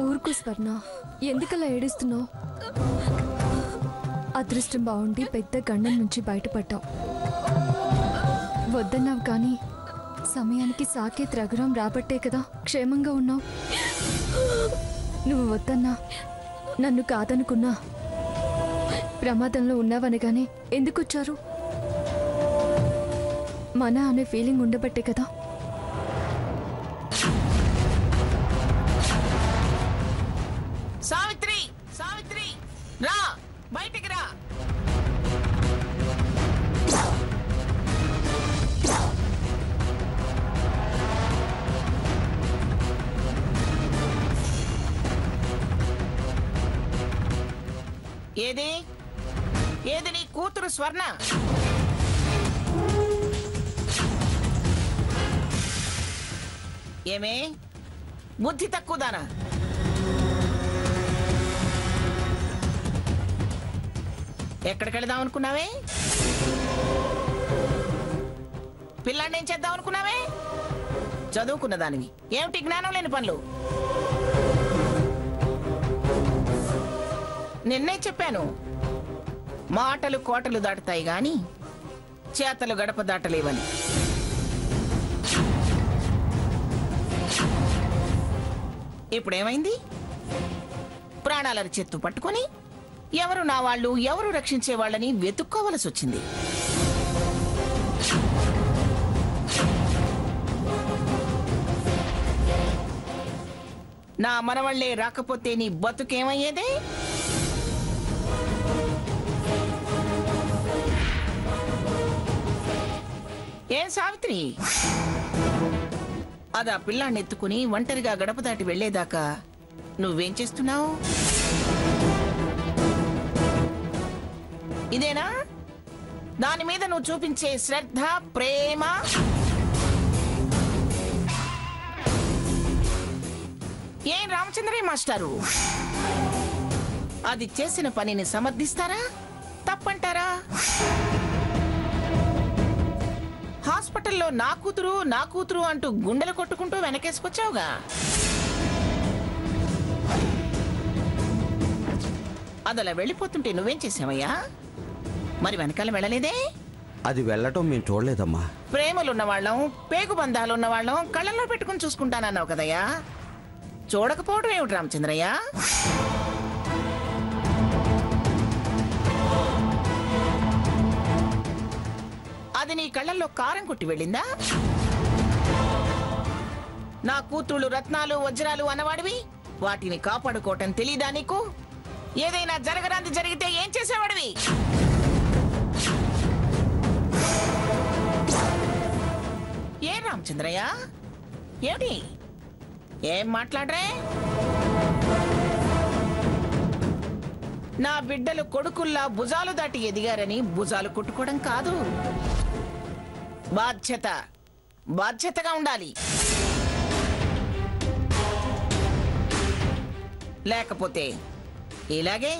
ఊరుకు స్వర్ణ, ఎందుకలా ఏడుస్తున్నావు? అదృష్టం బాగుండి పెద్ద గండం నుంచి బయటపడ్డావు. వద్దన్నావు కానీ సమయానికి సాకేత్ రఘురాం రాబట్టే కదా క్షేమంగా ఉన్నావు. నువ్వు వద్దన్నా, నన్ను కాదనుకున్నా ప్రమాదంలో ఉన్నావనగానే ఎందుకొచ్చారు? మన అనే ఫీలింగ్ ఉండబట్టే కదా. సావిత్రి, సావిత్రి రా, బయటికి రా. ఏది ఏది నీ కూతురు స్వర్ణ? ఏమే బుద్ధి తక్కువదానా? ఎక్కడికి వెళదాం అనుకున్నావే? పిల్లాన్ని ఏం చేద్దాం అనుకున్నావే? చదువుకున్న దానివి, ఏమిటి జ్ఞానం లేని పనులు? నిన్నే చెప్పాను, మాటలు కోటలు దాటుతాయి గాని చేతలు గడప దాటలేవని. ఇప్పుడేమైంది? ప్రాణాలను చెత్తు పట్టుకొని ఎవరు నా వాళ్ళు, ఎవరు రక్షించే వాళ్ళని వెతుక్కోవలసి వచ్చింది. నా మనవళ్లే రాకపోతే నీ బతుకేమయ్యేదే? ఏం సావిత్రి, అదా పిల్లాన్ని ఎత్తుకుని ఒంటరిగా గడప దాటి వెళ్లేదాకా నువ్వేం చేస్తున్నావు? ఇదేనా దాని మీద నువ్వు చూపించే శ్రద్ధ, ప్రేమ? ఏం రామచంద్రయ్య మాస్టారు, అది చేసిన పనిని సమర్థిస్తారా, తప్పంటారా? హాస్పిటల్లో నా కూతురు అంటూ గుండెలు కొట్టుకుంటూ వెనకేసుకొచ్చావుగా. అదలా వెళ్ళిపోతుంటే నువ్వేం చేసావయ్యా? మరి వెనకాల వెళ్ళలేదే? అది వెళ్ళటం మేము చూడలేదమ్మా. ప్రేమలున్నవాళ్ళం, పేగుబంధాలున్నవాళ్ళం కళ్ళల్లో పెట్టుకుని చూసుకుంటానన్నావు కదయ్యా. చూడకపోవడం ఏమిటి రామచంద్రయ్య? అది నీ కళ్ళల్లో కారం కొట్టి వెళ్ళిందా? నా కూతుళ్ళు రత్నాలు, వజ్రాలు అన్నవాడివి, వాటిని కాపాడుకోవటం తెలీదా నీకు? ఏదైనా జరగరాంది జరిగితే ఏం చేసేవాడివి? ఏ రామచంద్రయ్య, ఏమిటి ఏం మాట్లాడరే? నా బిడ్డలు కొడుకుల్లా భుజాలు దాటి ఎదిగారని భుజాలు కొట్టుకోవడం కాదు, బాధ్యతగా ఉండాలి. లేకపోతే ఇలాగే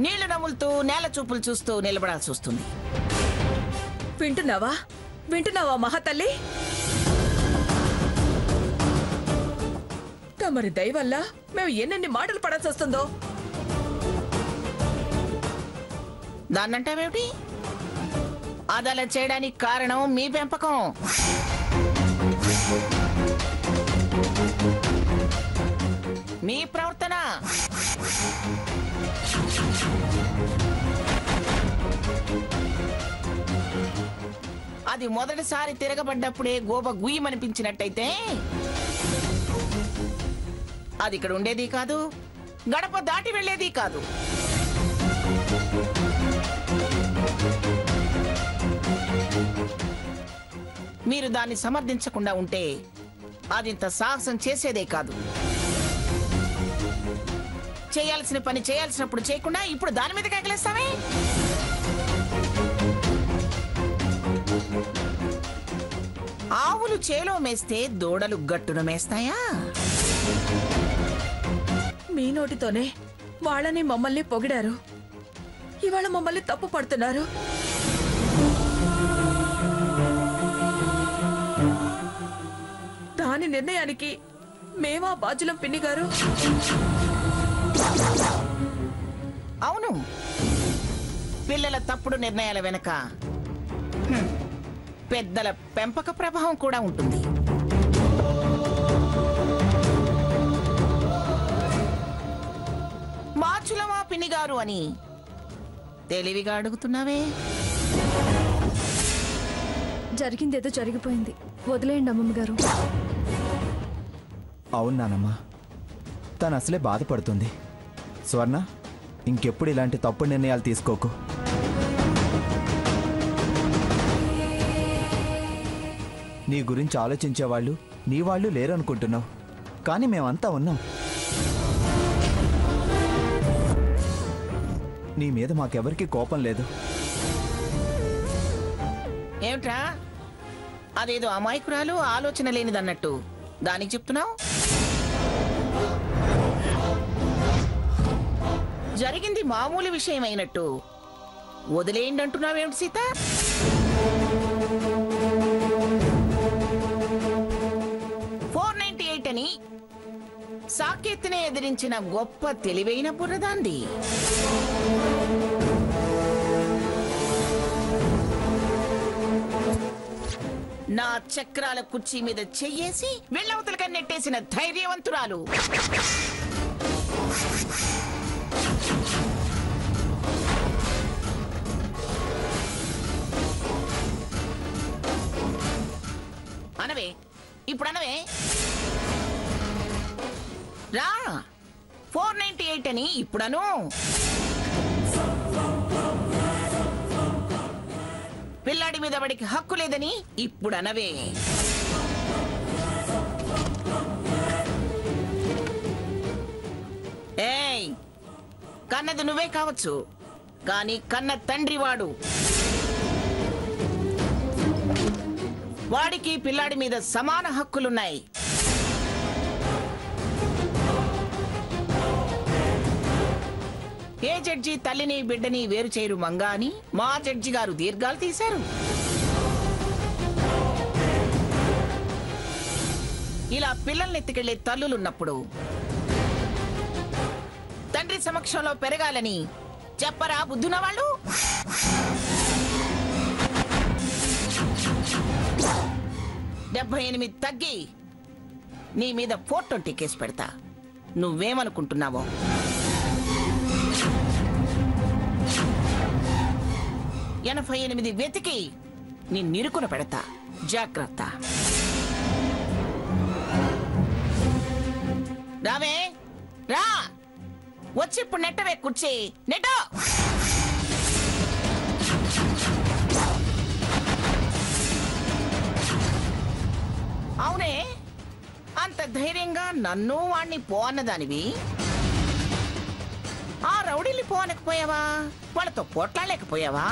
నీళ్లు నములుతూ నేల చూపులు చూస్తూ నిలబడాల్సి వస్తుంది. వింటున్నావా మహాతల్లి? తమరి దయ వల్ల మేము ఎన్నెన్ని మాటలు పడాల్సి వస్తుందో. దాన్నంటావేమిటి? అదలా చేయడానికి కారణం మీ పెంపకం. మీ ప్రవర్తన. అది మొదటిసారి తిరగబడ్డప్పుడే గోబ గుయ్యమనిపించినట్టయితే అది ఇక్కడ ఉండేది కాదు, గడప దాటి వెళ్లేది కాదు. మీరు దాన్ని సమర్థించకుండా ఉంటే అదింత సాహసం చేసేదే కాదు. చేయాల్సిన పని చేయాల్సినప్పుడు చేయకుండా ఇప్పుడు దాని మీద కేకలేస్తావే? ఆవులు చేలో మేస్తే దూడలు గట్టున మేస్తాయా? మీ నోటితోనే వాళ్ళని మమ్మల్ని పొగిడారు, ఇవాళ మమ్మల్ని తప్పు పడుతున్నారు. దాని నిర్ణయానికి మేమా బాధ్యులం పిన్ని గారు. అవును, పిల్లల తప్పుడు నిర్ణయాల వెనక పెద్దల పెంపక ప్రభావం కూడా ఉంటుంది. బాచులమా పిన్ని గారు అని తెలివిగా అడుగుతున్నావే. జరిగిందేదో జరిగిపోయింది, వదిలేయండి అమ్మమ్మ గారు. అవును నానమ్మ, తను అసలే బాధపడుతుంది. స్వర్ణ, ఇంకెప్పుడు ఇలాంటి తప్పుడు నిర్ణయాలు తీసుకోకు. నీ గురించి ఆలోచించేవాళ్ళు నీ వాళ్ళు లేరనుకుంటున్నావు, కానీ మేమంతా ఉన్నాం. నీ మీద మాకెవరికి కోపం లేదు. ఏమిట్రా అదేదో అమాయకురాలు ఆలోచన లేనిదన్నట్టు దానికి చెప్తున్నావు? జరిగింది మామూలు విషయం అయినట్టు వదిలేయండి అంటున్నావేమిటి సీత? అని సాకేత్ని ఎదిరించిన గొప్ప తెలివైన బుర్రదాంది. నా చక్రాల కుర్చీ మీద చెయ్యేసి వెళ్ళవతలక నెట్టేసిన ధైర్యవంతురాలు. అనవే, ఇప్పుడు అనవే. రా, 498 అని ఇప్పుడను. పిల్లాడి మీద వాడికి హక్కు లేదని ఇప్పుడు అనవే. ఏయ్, కన్నది నువ్వే కావచ్చు, కానీ కన్న తండ్రి వాడు. వాడికి పిల్లాడి మీద సమాన హక్కులున్నాయి. ఏ జడ్జి తల్లిని బిడ్డని వేరు చేయరు మంగా అని మా జడ్జి గారు దీర్ఘాలు తీశారు. ఇలా పిల్లల్ని ఎత్తుకెళ్లే తల్లులున్నప్పుడు తండ్రి సమక్షంలో పెరగాలని చెప్పరా బుద్ధున్న వాళ్ళు? $78 తగ్గి నీ మీద 420 కేసు పెడతా. నువ్వేమనుకుంటున్నావో? $88 వెతికి నీ నిరుకున పెడతా. జాగ్రత్త. రావే, రా, వచ్చి ఇప్పుడు నెట్టవే కుర్చీ. నెట్టో. అవునే, అంత ధైర్యంగా నన్ను వాణ్ణి పో అన్నదానివి. ఆ రౌడీని పోనకపోయావా? వాళ్ళతో పోట్లాడలేకపోయావా?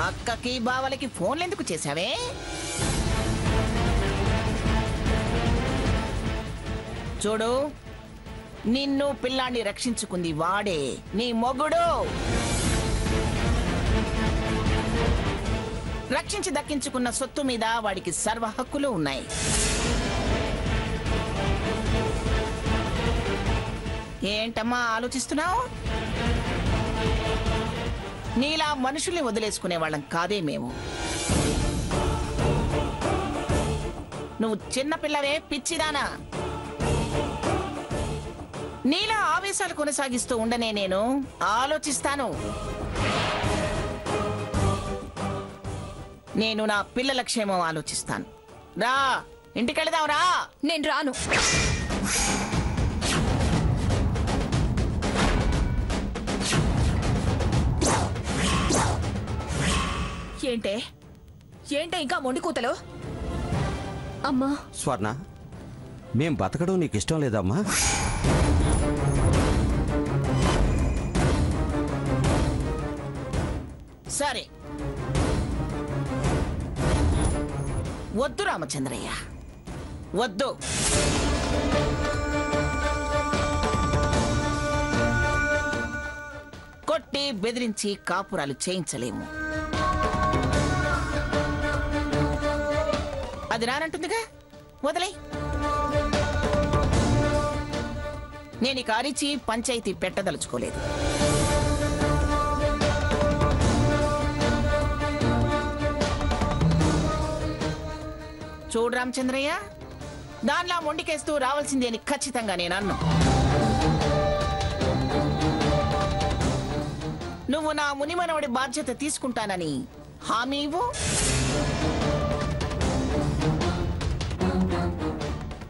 అక్కకి బావలకి ఫోన్లు ఎందుకు చేశావే? చూడు, నిన్ను పిల్లాన్ని రక్షించుకుంది వాడే, నీ మొగుడు. రక్షించి దక్కించుకున్న సొత్తు మీద వాడికి సర్వ హక్కులు ఉన్నాయి. ఏంటమ్మా ఆలోచిస్తున్నావు? నీలా మనుషుల్ని వదిలేసుకునే వాళ్ళం కాదే మేము. నువ్వు చిన్నపిల్లవే, పిచ్చిదానా. నీలా ఆవేశాలు కొనసాగిస్తూ ఉండనే నేను ఆలోచిస్తాను. నేను నా పిల్లల క్షేమం ఆలోచిస్తాను. రా, ఇంటికెళ్దాం. రా. నేను రాను. ఏంటే ఏంటే ఇంకా మొండి కూతలు? అమ్మా, స్వర్ణ, మేం బతకడం నీకు ఇష్టం లేదమ్మా? సరే, వద్దు రామచంద్రయ్య, వద్దు. కొట్టి బెదిరించి కాపురాలు చేయించలేము. అది రానంటుందిగా, వదిలే. నేను ఇక అరిచి పంచాయతీ పెట్టదలుచుకోలేదు. చూడు రామచంద్రయ్య, దానిలా మొండికేస్తూ రావాల్సింది అని ఖచ్చితంగా నేను అన్నా. నువ్వు నా మునిమనవడి బాధ్యత తీసుకుంటానని హామీ ఇవ్వు.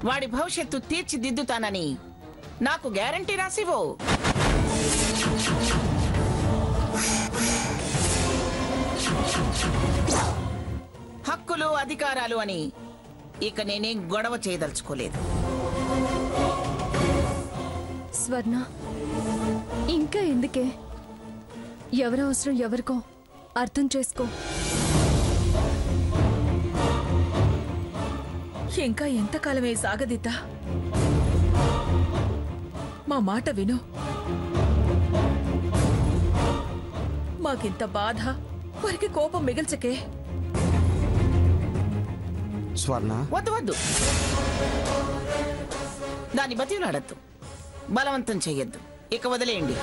వాడి భవిష్యత్తు తీర్చిదిద్దుతానని నాకు గ్యారంటీ రాసివ్వు. హక్కులు అధికారాలు అని ఇక నేనేం గొడవ చేయదలుచుకోలేదు. స్వర్ణ, ఇంకా ఎందుకే? ఎవరి అవసరం ఎవరికో అర్థం చేసుకో. ఇంకా ఎంతకాలమే సాగదిద్దా? మా మాట విను. మాకింత బాధ, వారికి కోపం మిగిల్చకే. స్వర్ణ, వద్దు వద్దు, దాన్ని బతిలాడద్దు, బలవంతం చెయ్యొద్దు. ఇక వదిలేయండి.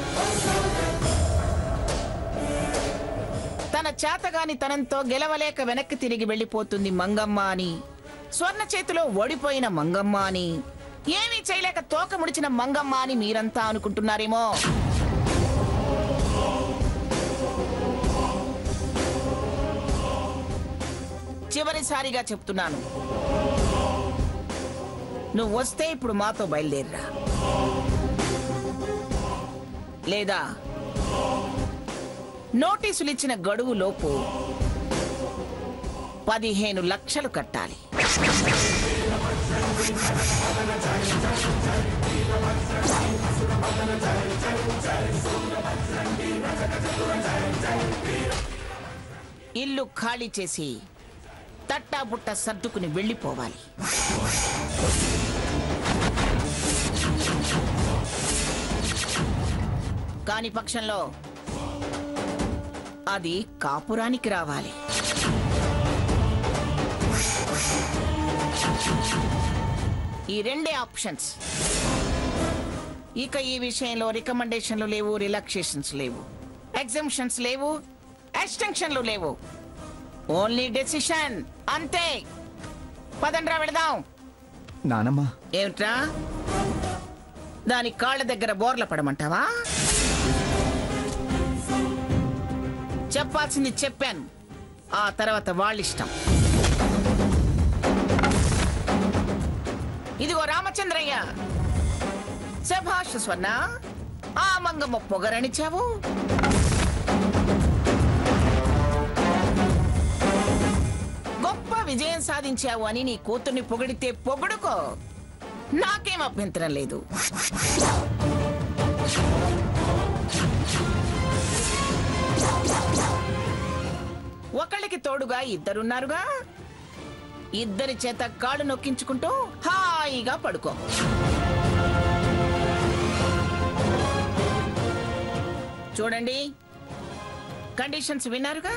తన చేతగాని తనంతో గెలవలేక వెనక్కి తిరిగి వెళ్ళిపోతుంది మంగమ్మ అని, స్వర్ణ చేతిలో ఓడిపోయిన మంగమ్మ అని, ఏమీ చేయలేక తోక ముడిచిన మంగమ్మ అని మీరంతా అనుకుంటున్నారేమో. చివరిసారిగా చెప్తున్నాను, నువ్వు వస్తే ఇప్పుడు మాతో బయలుదేరిరా, లేదా నోటీసులు ఇచ్చిన గడువు లోపు 15 లక్షలు కట్టాలి. ఇల్లు ఖాళీ చేసి తట్టాబుట్ట సర్దుకుని వెళ్ళిపోవాలి. కాని పక్షంలో అది కాపురానికి రావాలి. ఈ రెండే ఆప్షన్స్. ఇక ఈ విషయంలో రికమెండేషన్లు లేవు, రిలాక్సేషన్స్ లేవు, ఎగ్జంప్షన్స్ లేవు, ఎక్స్టెన్షన్లు లేవు. ఓన్లీ డెసిషన్, అంతే. పదండ్రా వెళదాం. నానమ్మా, ఏమిట్రా, దాని కాళ్ళ దగ్గర బోర్ల పడమంటావా? చెప్పాల్సింది చెప్పాను, ఆ తర్వాత వాళ్ళిష్టం. ఇదిగో రామచంద్రయ్య, శభాష్ స్వర్ణ, ఆ మంగమ్మ పొగరనిచ్చావు. గొప్ప విజయం సాధించావు అని నీ కూతుర్ని పొగిడితే పొగుడుకో, నాకేం అభ్యంతరం లేదు. ఒకళ్ళకి తోడుగా ఇద్దరున్నారుగా, ఇద్దరి చేత కాళ్ళు నొక్కించుకుంటూ హాయిగా పడుకో. చూడండి, కండిషన్స్ విన్నారుగా.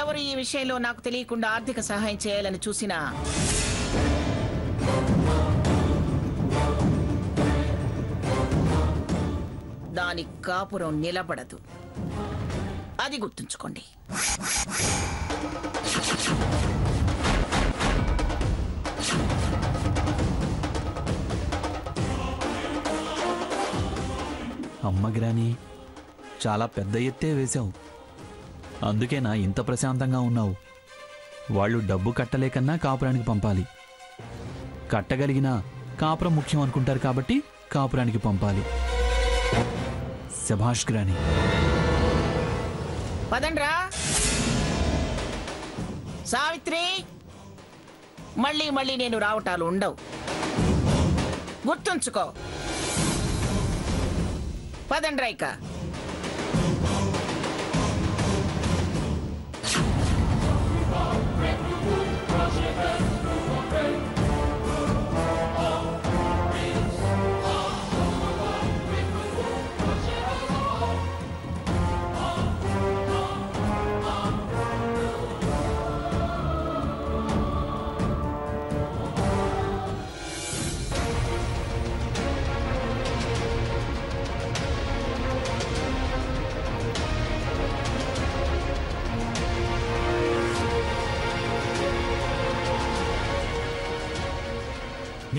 ఎవరు ఈ విషయంలో నాకు తెలియకుండా ఆర్థిక సహాయం చేయాలని చూసినా దాని కాపురం నిలబడదు. అది గుర్తుంచుకోండి. అమ్మ గ్రాని, చాలా పెద్ద ఎత్తే వేశావు. అందుకేనా ఇంత ప్రశాంతంగా ఉన్నావు. వాళ్ళు డబ్బు కట్టలేకన్నా కాపురానికి పంపాలి. కట్టగలిగినా కాపురం ముఖ్యం అనుకుంటారు కాబట్టి కాపురానికి పంపాలి. శభాష్ గ్రాని. పదండ్రా. సావిత్రి, మళ్ళీ మళ్ళీ నేను రావటాలు ఉండవు, గుర్తుంచుకో. పదండ్రా ఇక.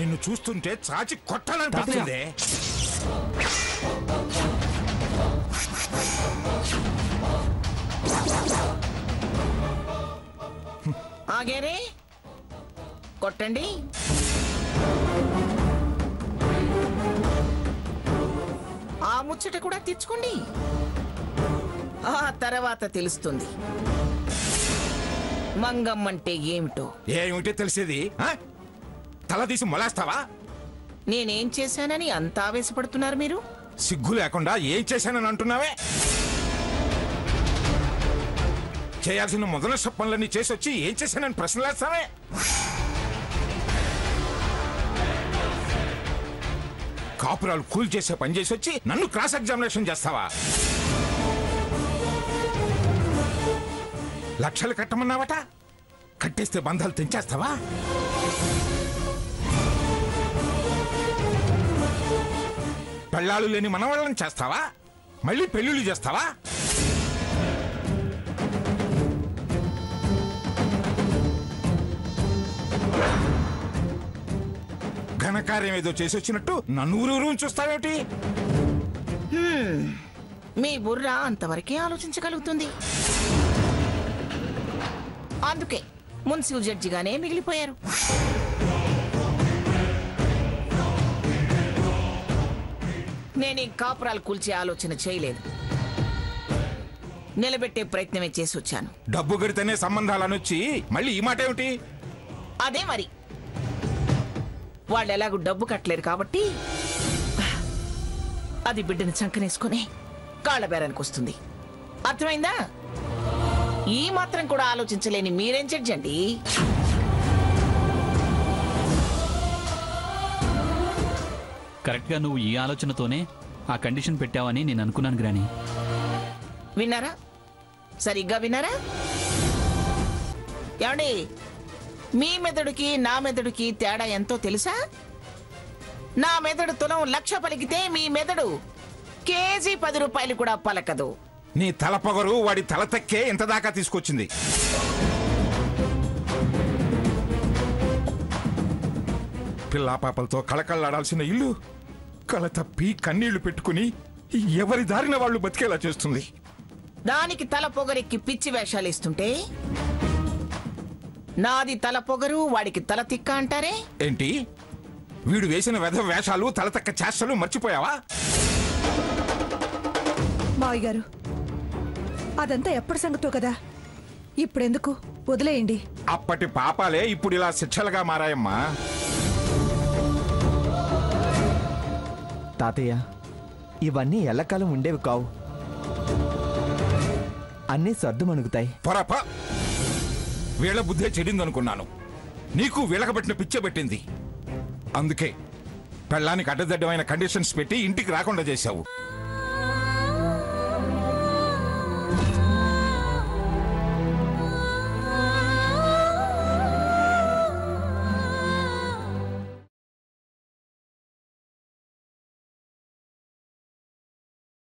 నిన్ను చూస్తుంటే చాచి కొట్టాలనిపిస్తుంది. ఆగేరే, కొట్టండి. ఆ ముచ్చట కూడా తెచ్చుకోండి. ఆ తర్వాత తెలుస్తుంది మంగమ్మంటే ఏమిటో. ఏమిటో తెలిసేది? తల తీసి మొలేస్తావా? నేనేం చేశానని అంత ఆవేశపడుతున్నారు మీరు? సిగ్గు లేకుండా ఏం చేశానని అంటున్నావే? చేయాల్సిన మొదల పనులన్నీ చేసి వచ్చి ఏం చేశానని ప్రశ్నలేస్తావే? కాపురాలు కూల్ చేసే పని చేసి వచ్చి నన్ను క్రాస్ ఎగ్జామినేషన్ చేస్తావా? లక్షలు కట్టమన్నావట, కట్టేస్తే బంధాలు తెంచేస్తావా? పెళ్ళాలు లేని మనవాళ్ళని చేస్తావా? మళ్ళీ పెళ్ళిళ్ళు చేస్తావా? ఘనకార్యం ఏదో చేసి వచ్చినట్టు నన్ను ఊరూరు చూస్తావేమిటి? మీ బుర్ర అంతవరకే ఆలోచించగలుగుతుంది. అందుకే మున్సిపల్ జడ్జిగానే మిగిలిపోయారు. నేనే కాపురాలు కూల్చే ఆలోచన చేయలేదు, నిలబెట్టే ప్రయత్నమే చేసి వచ్చాను. డబ్బు గడితేనే సంబంధాలను వచ్చి మళ్ళీ ఈ మాట ఏమిటి? అదే మరి, వాళ్ళు ఎలాగూ డబ్బు కట్టలేరు కాబట్టి అది బిడ్డని చంకనేసుకుని కాళ్ళ బేరానికి వస్తుంది. అర్థమైందా? ఈ మాత్రం కూడా ఆలోచించలేని మీరేం జడ్జి అండి? కరెక్ట్గా నువ్వు ఈ ఆలోచనతోనే ఆ కండిషన్ పెట్టావని నేను అనుకున్నాను గ్రాని. విన్నారా? సరిగ్గా విన్నారా? ఏమండి, మీ మెదడుకి నా మెదడుకి తేడా ఎంతో తెలుసా? నా మెదడు తులం 1,00,000 పలికితే మీ మెదడు కేజీ 10 రూపాయలు కూడా పలకదు. నీ తల పొగరు వాడి తల తక్కే ఇంత దాకా తీసుకొచ్చింది. పిల్లా పాపలతో కళకళలాడాల్సిన ఇల్లు కళ తప్పి కన్నీళ్లు పెట్టుకుని ఎవరి దారిన వాళ్ళు బతికేలా చేస్తుంది. దానికి తల పొగరెక్కి పిచ్చి వేషాలు ఇస్తుంటే నాది తల పొగరు, వాడికి తల తిక్క అంటారే? ఏంటి, వీడు వేసిన వెధ వేషాలు తలతక్క చేష్టలు మర్చిపోయావా? మావయ్య గారు, అదంతా ఎప్పటి సంగతో కదా, ఇప్పుడెందుకు, వదిలేయండి. అప్పటి పాపాలే ఇప్పుడు ఇలా శిక్షలుగా మారాయమ్మా. తాతయ్య, ఇవన్నీ ఎల్లకాలం ఉండేవి కావు, అన్నీ సర్దుమణుగుతాయి. పొరప వీళ్ళ బుద్ధే చెడిందనుకున్నాను. నీకు వీళ్ళకబట్టిన పిచ్చే పెట్టింది. అందుకే పెళ్ళానికి అడ్డదడ్డమైన కండిషన్స్ పెట్టి ఇంటికి రాకుండా చేశావు.